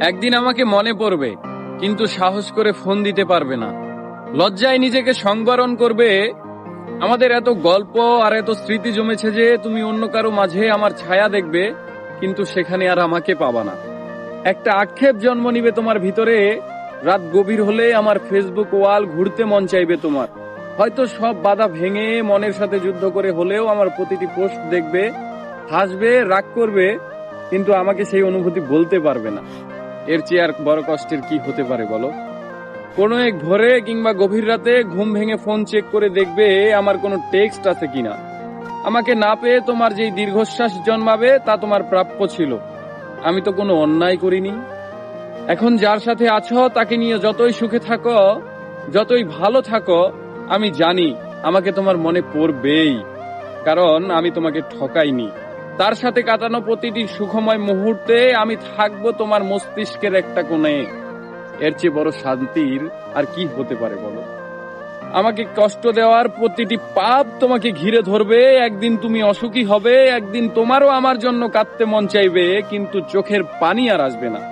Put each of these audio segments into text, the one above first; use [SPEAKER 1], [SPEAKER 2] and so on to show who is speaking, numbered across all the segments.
[SPEAKER 1] একদিন আমাকে মনে পড়বে, কিন্তু সাহস করে ফোন দিতে পারবে না। লজ্জায় নিজেকে সংবরণ করবে। আমাদের এত গল্প আর এত স্মৃতি জমেছে যে তুমি অন্য কারো মাঝে আমার ছায়া দেখবে, কিন্তু সেখানে আর আমাকে পাবা না। একটা আক্ষেপ জন্ম নিবে তোমার ভিতরে। রাত গভীর হলে আমার ফেসবুক ওয়াল ঘুরতে মন চাইবে তোমার। হয়তো সব বাধা ভেঙে মনের সাথে যুদ্ধ করে হলেও আমার প্রতিটি পোস্ট দেখবে, হাসবে, রাগ করবে, কিন্তু আমাকে সেই অনুভূতি বলতে পারবে না। এর চেয়ে আর বড় কষ্টের কি হতে পারে বলো? কোনো এক ভোরে কিংবা গভীর রাতে ঘুম ভেঙে ফোন চেক করে দেখবে আমার কোনো টেক্সট আছে কিনা। আমাকে না পেয়ে তোমার যেই দীর্ঘশ্বাস জন্মাবে তা তোমার প্রাপ্য ছিল। আমি তো কোনো অন্যায় করিনি। এখন যার সাথে আছো তাকে নিয়ে যতই সুখে থাকো, যতই ভালো থাকো, আমি জানি আমাকে তোমার মনে পড়বেই, কারণ আমি তোমাকে ঠকাইনি। তার সাথে কাটানো প্রতিটি সুখময় মুহূর্তে আমি থাকবো তোমার মস্তিষ্কের একটা কোণে। এর চেয়ে বড় শান্তির আর কি হতে পারে বলো? আমাকে কষ্ট দেওয়ার প্রতিটি পাপ তোমাকে ঘিরে ধরবে। একদিন তুমি অসুখী হবে, একদিন তোমারও আমার জন্য কাঁদতে মন চাইবে, কিন্তু চোখের পানি আর আসবে না।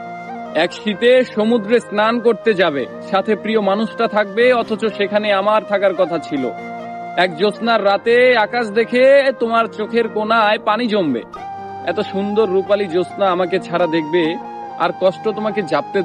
[SPEAKER 1] এক শীতে সমুদ্রে স্নান করতে যাবে, সাথে প্রিয় মানুষটা থাকবে, অথচ সেখানে আমার থাকার কথা ছিল। এক জ্যোৎস্নার রাতে আকাশ দেখে তোমার চোখের কোণায় পানি জমবে। এত সুন্দর রূপালী জ্যোৎস্না আমাকে ছাড়া দেখবে, আর কষ্ট তোমাকে জাপতে